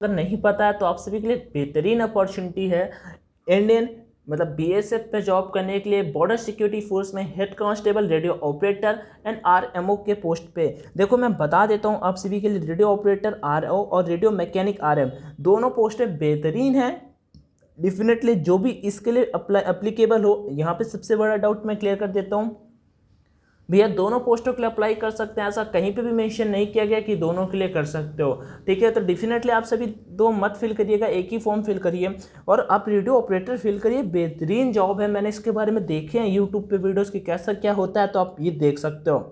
अगर नहीं पता है तो आप सभी के लिए बेहतरीन अपॉर्चुनिटी है इंडियन मतलब बीएसएफ में जॉब करने के लिए बॉर्डर सिक्योरिटी फोर्स में head constable radio operator and RMO के पोस्ट पे। देखो मैं बता देता हूँ आप सभी के लिए, रेडियो ऑपरेटर आरओ और रेडियो मैकेनिक आरएम दोनों पोस्टें बेहतरीन हैं। डेफिनेटली जो भी इसके लिए अप्लीकेबल हो, यहाँ पे सबसे बड़ा डाउट मैं क्लियर कर देता हूँ, भैया दोनों पोस्टों के लिए अप्लाई कर सकते हैं, ऐसा कहीं पे भी मेंशन नहीं किया गया कि दोनों के लिए कर सकते हो। ठीक है, तो डेफिनेटली आप सभी दो मत फिल करिएगा, एक ही फॉर्म फिल करिए और आप रेडियो ऑपरेटर फिल करिए। बेहतरीन जॉब है, मैंने इसके बारे में देखे हैं यूट्यूब पे वीडियोस की कैसा क्या होता है, तो आप ये देख सकते हो।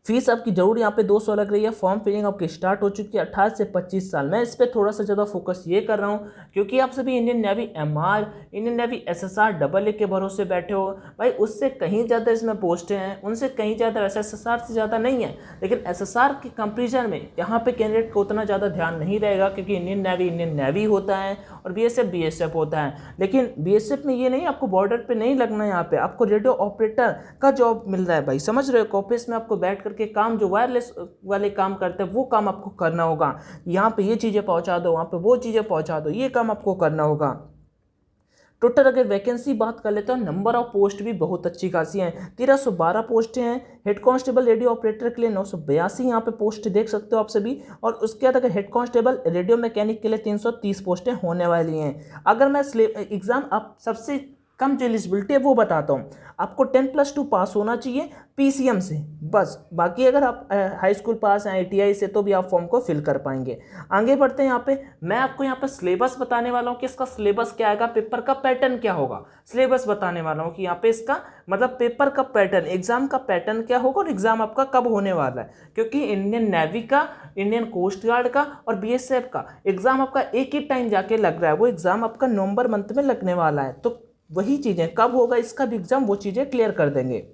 फीस आपकी जरूर यहाँ पे 200 लग रही है। फॉर्म फिलिंग आपकी स्टार्ट हो चुकी है 18 से 25 साल। मैं इस पर थोड़ा सा ज़्यादा फोकस ये कर रहा हूँ क्योंकि आप सभी Indian navy MR, Indian navy SSR double A के भरोसे बैठे हो। भाई उससे कहीं ज़्यादा इसमें पोस्टें हैं, उनसे कहीं ज़्यादा, वैसे एसएसआर से ज़्यादा नहीं है, लेकिन एसएसआर के कंपेरिजन में यहाँ पे कैंडिडेट को उतना ज़्यादा ध्यान नहीं रहेगा क्योंकि इंडियन नेवी होता है और बीएसएफ होता है। लेकिन बीएसएफ में ये नहीं, आपको बॉर्डर पे नहीं लगना, यहाँ पे आपको रेडियो ऑपरेटर का जॉब मिल रहा है। भाई समझ रहे हो, ऑफिस में आपको बैठ करके काम, जो वायरलेस वाले काम करते हैं वो काम आपको करना होगा। यहाँ पे ये चीज़ें पहुँचा दो, वहाँ पे वो चीज़ें पहुँचा दो, ये काम आपको करना होगा। टोटल अगर वैकेंसी बात कर लेते हो, नंबर ऑफ पोस्ट भी बहुत अच्छी खासी हैं, 1312 पोस्टें हैं। हेड कांस्टेबल रेडियो ऑपरेटर के लिए 982 यहाँ पे पोस्ट देख सकते हो आप सभी, और उसके बाद अगर हेड कांस्टेबल रेडियो मैकेनिक के लिए 330 पोस्टें होने वाली हैं। अगर मैं एग्जाम आप सबसे कम जो एलिजिबिलिटी है वो बताता हूँ, आपको 10+2 पास होना चाहिए पीसीएम से, बस। बाकी अगर आप हाई स्कूल पास हैं आईटीआई से तो भी आप फॉर्म को फिल कर पाएंगे। आगे बढ़ते हैं, यहाँ पे मैं आपको यहाँ पे सिलेबस बताने वाला हूँ कि इसका सिलेबस क्या आएगा, पेपर का पैटर्न क्या होगा। सिलेबस बताने वाला हूँ कि यहाँ पे इसका मतलब पेपर का पैटर्न, एग्जाम का पैटर्न क्या होगा और एग्जाम आपका कब होने वाला है। क्योंकि इंडियन नेवी का, इंडियन कोस्ट गार्ड का और बीएसएफ का एग्जाम आपका एक ही टाइम जाके लग रहा है, वो एग्जाम आपका नवंबर मंथ में लगने वाला है। तो वही चीज़ें कब होगा इसका भी एग्जाम, वो चीज़ें क्लियर कर देंगे।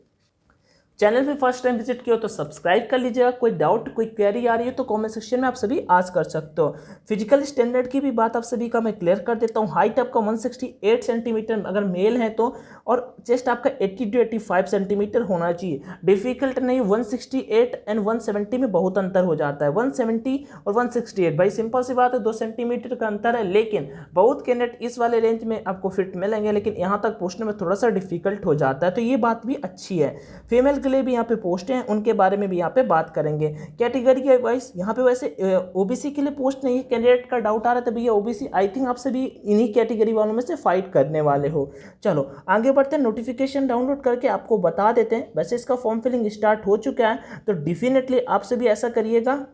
चैनल पे फर्स्ट टाइम विजिट किया हो तो सब्सक्राइब कर लीजिएगा। कोई डाउट, कोई क्वेरी आ रही है तो कमेंट सेक्शन में आप सभी आस्क कर सकते हो। फिजिकल स्टैंडर्ड की भी बात आप सभी का मैं क्लियर कर देता हूँ। हाइट आपका 168 सेंटीमीटर अगर मेल है तो, और चेस्ट आपका 80 to 85 सेंटीमीटर होना चाहिए। डिफिकल्ट नहीं, 168 एंड 170 में बहुत अंतर हो जाता है, 170 और 168 भाई सिंपल सी बात है, 2 सेंटीमीटर का अंतर है। लेकिन बहुत कैंडिडेट इस वाले रेंज में आपको फिट मिलेंगे, लेकिन यहाँ तक पहुँचने में थोड़ा सा डिफिकल्ट हो जाता है, तो ये बात भी अच्छी है। फीमेल लिए भी यहाँ पे पोस्ट हैं, उनके बारे में भी यहाँ पे बात करेंगे। कैटेगरी के वाइज यहाँ पे वैसे ओबीसी के लिए पोस्ट नहीं है। कैंडिडेट का डाउट आ रहा था भैया ओबीसी, आई थिंक आप सभी इन्हीं कैटेगरी वालों में से फाइट करने वाले हो। चलो आगे बढ़ते हैं, नोटिफिकेशन डाउनलोड करके आपको बता देते हैं। वैसे इसका फॉर्म फिलिंग स्टार्ट हो चुका है, तो डेफिनेटली आप सभी ऐसा करिएगा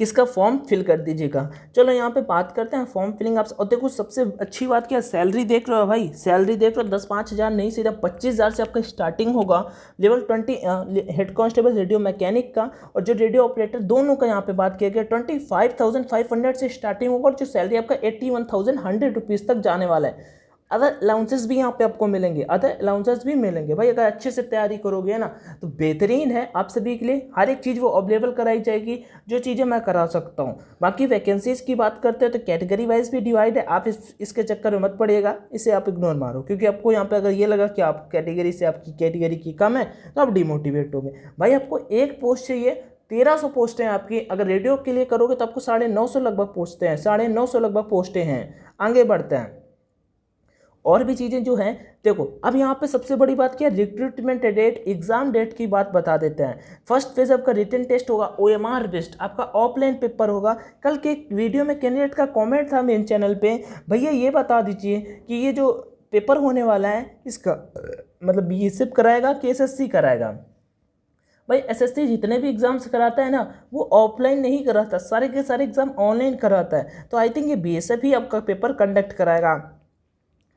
किसका फॉर्म फिल कर दीजिएगा। चलो यहाँ पे बात करते हैं फॉर्म फिलिंग आप। और देखो सबसे अच्छी बात क्या, सैलरी देख रहे हो भाई, सैलरी देख रहे हो 10-5 हज़ार नहीं, सीधा 25,000 से आपका स्टार्टिंग होगा। Level 20 head constable radio mechanic का और जो रेडियो ऑपरेटर दोनों का यहाँ पे बात किया गया 25,500 से स्टार्टिंग होगा, और जो सैलरी आपका 81,100 रुपीज़ तक जाने वाला है। अदर अलाउंसेस भी यहाँ पे आपको मिलेंगे, अदर अलाउंसेस भी मिलेंगे भाई। अगर अच्छे से तैयारी करोगे ना तो बेहतरीन है आप सभी के लिए, हर एक चीज़ वो अवेलेबल कराई जाएगी जो चीज़ें मैं करा सकता हूँ। बाकी वैकेंसीज की बात करते हैं तो कैटेगरी वाइज भी डिवाइड है, आप इसके चक्कर में मत पड़िएगा, इसे आप इग्नोर मारो। क्योंकि आपको यहाँ पे अगर ये लगा कि आप कैटेगरी से आपकी कैटेगरी की कम है तो आप डिमोटिवेट हो गए। भाई आपको एक पोस्ट चाहिए, 1300 पोस्टें हैं आपकी। अगर रेडियो के लिए करोगे तो आपको 950 लगभग पोस्टें हैं, 950 लगभग पोस्टें हैं। आगे बढ़ते हैं, और भी चीज़ें जो हैं देखो। अब यहाँ पे सबसे बड़ी बात क्या है, रिक्रूटमेंट डेट, एग्जाम डेट की बात बता देते हैं। फर्स्ट फेज आपका रिटन टेस्ट होगा, ओएमआर बेस्ड आपका ऑफलाइन पेपर होगा। कल के एक वीडियो में कैंडिडेट का कमेंट था मेन चैनल पे, भैया ये बता दीजिए कि ये जो पेपर होने वाला है इसका मतलब बीएसएफ कराएगा कि एसएससी कराएगा। भाई एसएससी जितने भी एग्जाम्स कराता है ना वो ऑफलाइन नहीं कराता, सारे के सारे एग्जाम ऑनलाइन कराता है। तो आई थिंक ये बीएसएफ ही आपका पेपर कंडक्ट कराएगा।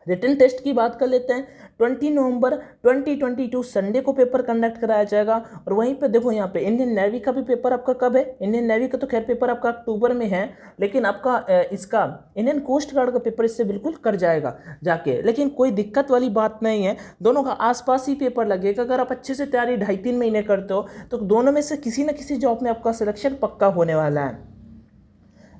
रिटन टेस्ट की बात कर लेते हैं, 20 नवंबर 2022 संडे को पेपर कंडक्ट कराया जाएगा। और वहीं पे देखो यहाँ पे इंडियन नेवी का भी पेपर आपका कब है, इंडियन नेवी का तो खैर पेपर आपका अक्टूबर में है, लेकिन आपका इसका इंडियन कोस्ट गार्ड का पेपर इससे बिल्कुल कर जाएगा जाके। लेकिन कोई दिक्कत वाली बात नहीं है, दोनों का आसपास ही पेपर लगेगा। अगर आप अच्छे से तैयारी 2.5-3 महीने करते हो तो दोनों में से किसी न किसी जॉब में आपका सिलेक्शन पक्का होने वाला है।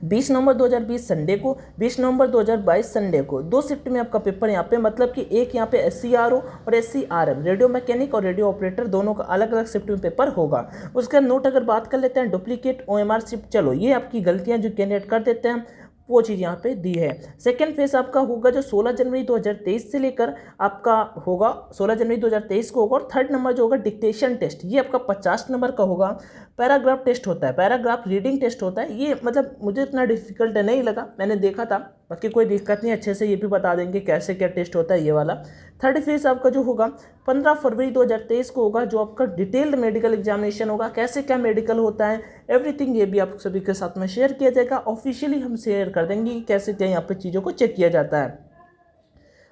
20 नवंबर 2020 संडे को, 20 नवंबर 2022 संडे को। 2 शिफ्ट में आपका पेपर यहाँ पे, मतलब कि एक यहाँ पे SCRO और SCRM रेडियो मैकेनिक और रेडियो ऑपरेटर दोनों का अलग अलग शिफ्ट में पेपर होगा। उसका नोट अगर बात कर लेते हैं, डुप्लीकेट OMR शिफ्ट, चलो ये आपकी गलतियाँ जो कैंडिडेट कर देते हैं वो चीज़ यहाँ पे दी है। सेकेंड फेज आपका होगा जो 16 जनवरी 2023 से लेकर आपका होगा 16 जनवरी 2023 को होगा। और थर्ड नंबर जो होगा डिक्टेशन टेस्ट, ये आपका 50 नंबर का होगा। पैराग्राफ टेस्ट होता है, पैराग्राफ रीडिंग टेस्ट होता है। ये मतलब मुझे इतना डिफिकल्ट नहीं लगा, मैंने देखा था, बाकी कोई दिक्कत नहीं, अच्छे से ये भी बता देंगे कैसे क्या टेस्ट होता है ये वाला। थर्ड फेज आपका जो होगा 15 फरवरी 2023 को होगा, जो आपका डिटेल्ड मेडिकल एग्जामिनेशन होगा। कैसे क्या मेडिकल होता है एवरीथिंग ये भी आप सभी के साथ में शेयर किया जाएगा। ऑफिशियली हम शेयर कर देंगे कि कैसे क्या यहाँ पे चीज़ों को चेक किया जाता है।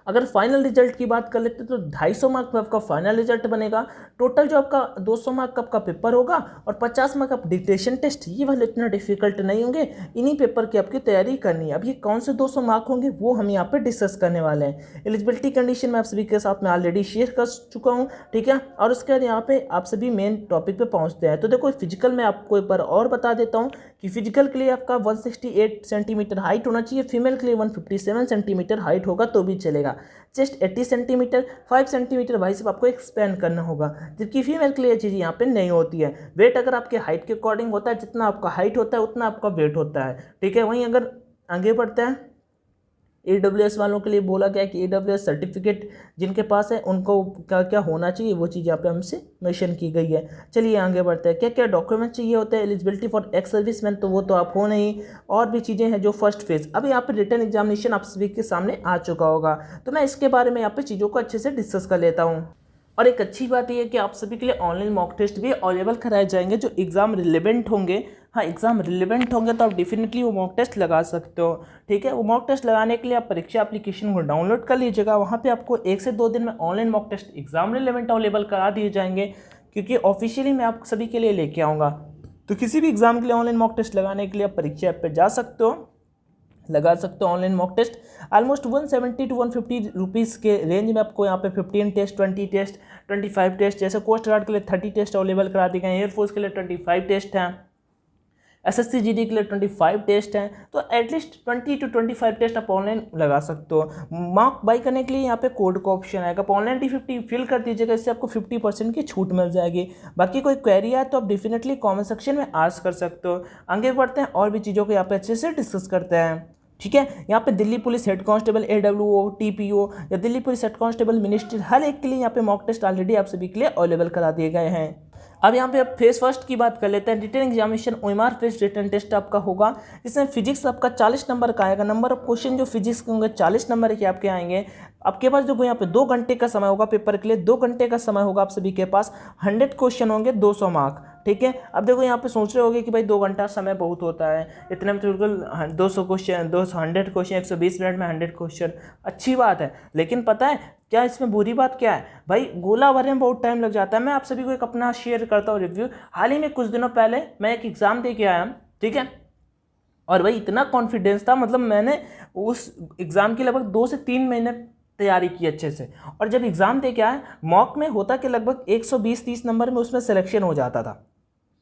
अगर फाइनल रिजल्ट की बात कर लेते हैं तो 250 मार्क में आपका फाइनल रिजल्ट बनेगा। टोटल जो आपका 200 मार्क का आपका पेपर होगा और 50 मार्क का डिक्टेशन टेस्ट, ये वाले इतना डिफिकल्ट नहीं होंगे। इन्हीं पेपर की आपकी तैयारी करनी है। अब ये कौन से 200 मार्क होंगे वो हम यहाँ पे डिस्कस करने वाले हैं। एलिजिबिलिटी कंडीशन मैं आप सभी के साथ में ऑलरेडी शेयर कर चुका हूँ, ठीक है। और उसके बाद यहाँ पे आप सभी मेन टॉपिक पे पहुँचते हैं। तो देखो फिजिकल में आपको एक बार और बता देता हूँ कि फिजिकल के लिए आपका 168 सेंटीमीटर हाइट होना चाहिए। फीमेल के लिए 157 सेंटीमीटर हाइट होगा तो भी चलेगा। चेस्ट 80 सेंटीमीटर, 5 सेंटीमीटर बाइसेप आपको एक्सपेंड करना होगा, जबकि फीमेल के लिए ये चीज़ यहाँ पे नहीं होती है। वेट अगर आपके हाइट के अकॉर्डिंग होता है, जितना आपका हाइट होता है उतना आपका वेट होता है, ठीक है। वहीं अगर आगे बढ़ते हैं, AWS वालों के लिए बोला गया कि AWS सर्टिफिकेट जिनके पास है उनको क्या क्या होना चाहिए वो चीज़ यहाँ पे हमसे मेंशन की गई है। चलिए आगे बढ़ते हैं। क्या क्या डॉक्यूमेंट चाहिए होते हैं एलिजिबिलिटी फॉर एक्स सर्विसमैन, तो वो तो आप हो नहीं। और भी चीज़ें हैं जो फर्स्ट फेज, अब यहाँ पे रिटन एग्जामिनेशन आप सभी के सामने आ चुका होगा, तो मैं इसके बारे में यहाँ पे चीज़ों को अच्छे से डिस्कस कर लेता हूँ। और एक अच्छी बात यह है कि आप सभी के लिए ऑनलाइन मॉक टेस्ट भी अवेलेबल कराए जाएंगे जो एग्ज़ाम रिलेवेंट होंगे। हाँ, एग्ज़ाम रिलेवेंट होंगे तो आप डेफिनेटली वो मॉक टेस्ट लगा सकते हो, ठीक है। वो मॉक टेस्ट लगाने के लिए आप परीक्षा एप्लीकेशन को डाउनलोड कर लीजिएगा। वहाँ पे आपको 1 से 2 दिन में online mock test exam relevant available करा दिए जाएंगे, क्योंकि ऑफिशियली मैं आप सभी के लिए लेके आऊँगा। तो किसी भी एग्ज़ाम के लिए ऑनलाइन मॉक टेस्ट लगाने के लिए आप परीक्षा ऐप पर जा सकते हो, लगा सकते हो online mock test. Almost 170 to 150 rupees के रेंज में आपको यहाँ पे 15 टेस्ट, 20 टेस्ट, 25 टेस्ट, जैसे कोस्ट गार्ड के लिए 30 टेस्ट अवेलेबल करा दिए गए, एयरफोर्स के लिए 25 टेस्ट हैं, SSC GD के लिए 25 टेस्ट हैं। तो एटलीस्ट 20 to 25 टेस्ट आप ऑनलाइन लगा सकते हो। मार्क बाई करने के लिए यहाँ पे कोड का ऑप्शन आएगा, आप ऑनलाइन T50 फिल कर दीजिएगा, इससे आपको 50% की छूट मिल जाएगी। बाकी कोई क्वेरी है तो आप डेफिनेटली कमेंट सेक्शन में आस्क कर सकते हो। आगे बढ़ते हैं और भी चीज़ों को यहाँ पे अच्छे से डिस्कस करते हैं, ठीक है। यहाँ पे Delhi police head constable AWO, TPO या Delhi police head constable ministry, हर एक के लिए यहाँ पे मॉक टेस्ट ऑलरेडी आप सभी के लिए अवेलेबल करा दिए गए हैं। अब यहाँ पे अब फेज फर्स्ट की बात कर लेते हैं। Written examination OMR phase written test आपका होगा, इसमें फिजिक्स आपका 40 नंबर का आएगा। नंबर ऑफ क्वेश्चन जो फिजिक्स के होंगे 40 नंबर के आपके आएंगे। आपके पास जो यहाँ पे 2 घंटे का समय होगा पेपर के लिए, 2 घंटे का समय होगा आप सभी के पास। 100 क्वेश्चन होंगे, 200 मार्क, ठीक है। अब देखो यहाँ पे सोच रहे होगे कि भाई 2 घंटा समय बहुत होता है, इतने में तो बिल्कुल 200 क्वेश्चन, 100 क्वेश्चन, 120 मिनट में 100 क्वेश्चन, अच्छी बात है। लेकिन पता है क्या इसमें बुरी बात क्या है भाई, गोला भरने में बहुत टाइम लग जाता है। मैं आप सभी को एक अपना शेयर करता हूँ रिव्यू। हाल ही में कुछ दिनों पहले मैं एक एग्ज़ाम दे के आया, ठीक है। और भाई इतना कॉन्फिडेंस था, मतलब मैंने उस एग्ज़ाम की लगभग 2 से 3 महीने तैयारी की अच्छे से। और जब एग्ज़ाम दे के आया, मॉक में होता कि लगभग 120-30 नंबर में उसमें सिलेक्शन हो जाता था,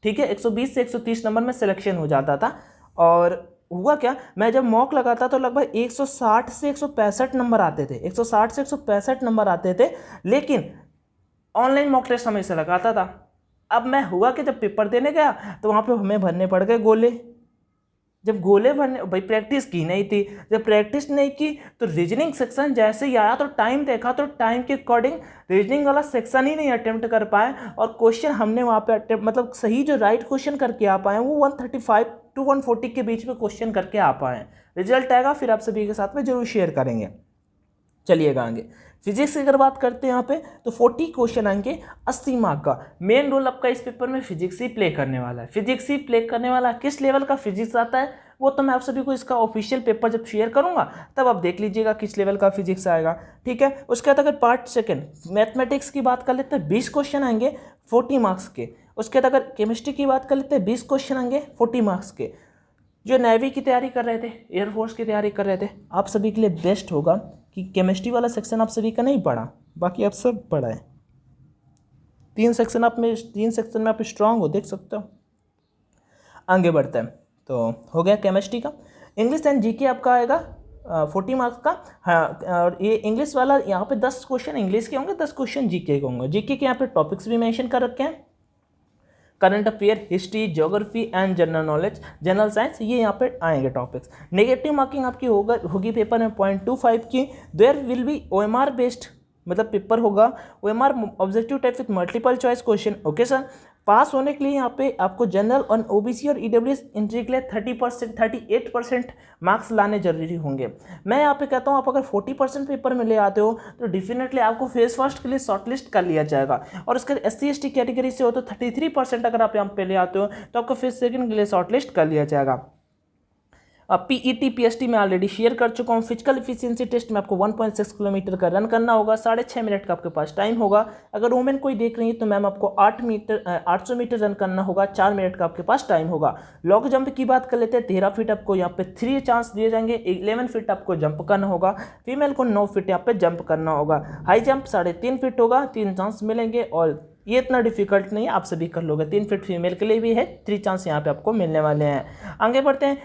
ठीक है। 120 से 130 नंबर में सिलेक्शन हो जाता था। और हुआ क्या, मैं जब मॉक लगाता तो लगभग 160 से 165 नंबर आते थे, 160 से 165 नंबर आते थे। लेकिन ऑनलाइन मॉक टेस्ट हमेशा लगाता था। अब मैं हुआ कि जब पेपर देने गया तो वहाँ पे हमें भरने पड़ गए गोले। जब गोले भरने, भाई प्रैक्टिस की नहीं थी, जब प्रैक्टिस नहीं की तो रीजनिंग सेक्शन जैसे ही आया तो टाइम देखा तो टाइम के अकॉर्डिंग रीजनिंग वाला सेक्शन ही नहीं अटेम्प्ट कर पाए। और क्वेश्चन हमने वहाँ पे अटेम्प्ट, मतलब सही जो राइट क्वेश्चन करके आ पाए वो 135 to 140 के बीच में क्वेश्चन करके आ पाए। रिजल्ट आएगा फिर आप सभी के साथ में जरूर शेयर करेंगे। चलिएगा आगे। फिजिक्स की अगर बात करते हैं यहाँ पे तो 40 क्वेश्चन आएंगे, 80 मार्क का। मेन रोल आपका इस पेपर में फिजिक्स ही प्ले करने वाला है। फिजिक्स ही प्ले करने वाला, किस लेवल का फिजिक्स आता है वो तो मैं आप सभी को इसका ऑफिशियल पेपर जब शेयर करूंगा तब आप देख लीजिएगा किस लेवल का फिजिक्स आएगा, ठीक है। उसके बाद अगर पार्ट सेकंड मैथमेटिक्स की बात कर लेते हैं, 20 क्वेश्चन आएंगे 40 मार्क्स के। उसके बाद अगर केमिस्ट्री की बात कर लेते हैं, 20 क्वेश्चन आएंगे 40 मार्क्स के। जो नेवी की तैयारी कर रहे थे, एयरफोर्स की तैयारी कर रहे थे, आप सभी के लिए बेस्ट होगा कि केमिस्ट्री वाला सेक्शन आप सभी का नहीं पढ़ा, बाकी आप सब पढ़ा है। 3 सेक्शन में आप स्ट्रांग हो, देख सकते हो। आगे बढ़ते हैं। तो हो गया केमिस्ट्री का। इंग्लिश एंड जीके आपका आएगा 40 मार्क्स का। हाँ, और ये इंग्लिश वाला यहाँ पे 10 क्वेश्चन इंग्लिश के होंगे, 10 क्वेश्चन जीके के होंगे। जीके के यहाँ पे टॉपिक्स भी मेंशन कर रखे हैं, current affair, history, geography and general knowledge, general science, ये यहाँ पे आएंगे टॉपिक्स। नेगेटिव मार्किंग आपकी होगी पेपर में 0.25 की। There will be OMR based, मतलब पेपर होगा OMR objective type with multiple choice question. Okay sir, पास होने के लिए यहाँ पे आपको जनरल और OBC और EWS एंट्री के लिए 30% 38% मार्क्स लाने जरूरी होंगे। मैं यहाँ पे कहता हूँ आप अगर 40% पेपर में ले आते हो तो डेफिनेटली आपको फेज फर्स्ट के लिए शॉर्टलिस्ट कर लिया जाएगा, और उसके SC ST कैटेगरी से हो तो 33% अगर आप यहाँ पे ले आते हो तो आपको फेज सेकंड के लिए शॉर्टलिस्ट कर लिया जाएगा। PET PST में ऑलरेडी शेयर कर चुका हूँ। फिजिकल इफिशियंसी टेस्ट में आपको 1.6 किलोमीटर का रन करना होगा, 6.5 मिनट का आपके पास टाइम होगा। अगर वुमेन कोई देख रही है तो मैम आपको 800 मीटर रन करना होगा, 4 मिनट का आपके पास टाइम होगा। लॉन्ग जंप की बात कर लेते हैं, 13 फीट आपको यहाँ पे 3 चांस दिए जाएंगे, 11 फीट आपको जंप करना होगा, फीमेल को 9 फीट यहाँ पे जंप करना होगा। हाई जंप 3.5 फीट होगा, 3 चांस मिलेंगे, और ये इतना डिफिकल्ट नहीं है, आप सभी कर लोगे। 3 फीट फीमेल के लिए भी है, 3 चांस यहाँ पे आपको मिलने वाले हैं। आगे बढ़ते हैं,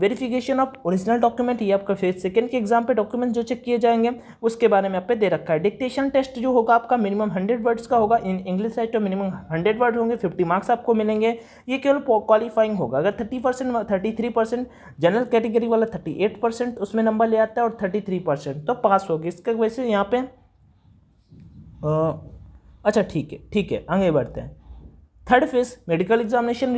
वेरिफिकेशन ऑफ ओरिजिनल डॉक्यूमेंट, ये आपका फेज सेकंड के एग्जाम पे डॉक्यूमेंट जो चेक किए जाएंगे उसके बारे में आप पे दे रखा है। डिक्टेशन टेस्ट जो होगा आपका मिनिमम 100 वर्ड्स का होगा, इन इंग्लिश साइड तो मिनिमम 100 वर्ड होंगे, 50 मार्क्स आपको मिलेंगे। ये केवल क्वालिफाइंग होगा, अगर 30% 33% जनरल कैटेगरी वाला 38% उसमें नंबर ले आता है और 33% तो पास होगी। इसके वजह से यहाँ पे अच्छा ठीक है आगे बढ़ते हैं। Third phase medical examination,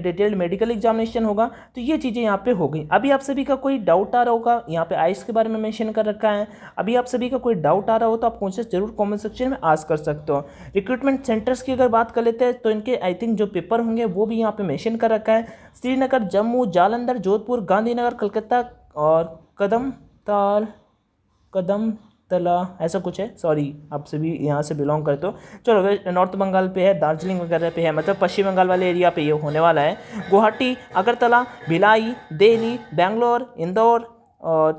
detailed medical examination होगा, तो ये चीज़ें यहाँ पे हो गई। अभी आप सभी का कोई डाउट आ रहा होगा, यहाँ पे आइस के बारे में मेंशन कर रखा है, अभी आप सभी का कोई डाउट आ रहा हो तो आप मुझसे जरूर कमेंट सेक्शन में आस्क कर सकते हो। रिक्रूटमेंट सेंटर्स की अगर बात कर लेते हैं तो इनके आई थिंक जो पेपर होंगे वो भी यहाँ पे मेंशन कर रखा है। श्रीनगर, जम्मू, जालंधर, जोधपुर, गांधीनगर, कलकत्ता और कदमतला ऐसा कुछ है, सॉरी आप सभी यहाँ से बिलोंग करते हो। चलो नॉर्थ बंगाल पे है, दार्जिलिंग वगैरह पे है, मतलब पश्चिम बंगाल वाले एरिया पे ये होने वाला है। गुवाहाटी, अगरतला, भिलाई, दिल्ली, बेंगलोर, इंदौर और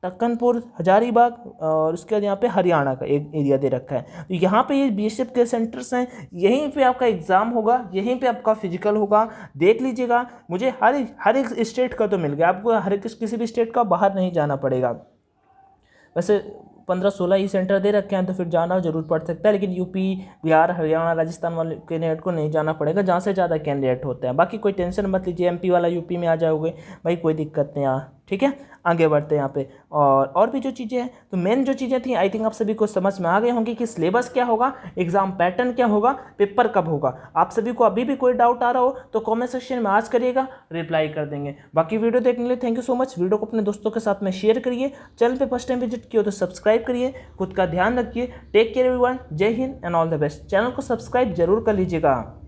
टक्कनपुर, हजारीबाग, और उसके बाद यहाँ पे हरियाणा का एक एरिया दे रखा है। तो यहाँ पे ये BSF के सेंटर्स हैं, यहीं पे आपका एग्ज़ाम होगा, यहीं पे आपका फिजिकल होगा। देख लीजिएगा, मुझे हर एक स्टेट का तो मिल गया, आपको हर एक किसी भी स्टेट का बाहर नहीं जाना पड़ेगा। वैसे 15-16 ही सेंटर दे रखे हैं तो फिर जाना जरूर पड़ सकता है, लेकिन यूपी, बिहार, हरियाणा, राजस्थान वाले कैंडिडेट को नहीं जाना पड़ेगा, जहाँ से ज़्यादा कैंडिडेट होते हैं। बाकी कोई टेंशन मत लीजिए, MP वाला यूपी में आ जाओगे भाई, कोई दिक्कत नहीं। यहाँ ठीक है, आगे बढ़ते हैं यहाँ पे। और भी जो चीज़ें हैं, तो मेन जो चीज़ें थी आई थिंक आप सभी को समझ में आ गए होंगी कि सिलेबस क्या होगा, एग्जाम पैटर्न क्या होगा, पेपर कब होगा। आप सभी को अभी भी कोई डाउट आ रहा हो तो कमेंट सेक्शन में आस्क करिएगा, रिप्लाई कर देंगे। बाकी वीडियो देखने के लिए thank you so much. Video को अपने दोस्तों के साथ में शेयर करिए, चैनल पे फर्स्ट टाइम विजिट किया तो सब्सक्राइब करिए, खुद का ध्यान रखिए। टेक केयर एवरीवन, जय Hind and all the best. Channel को सब्सक्राइब जरूर कर लीजिएगा।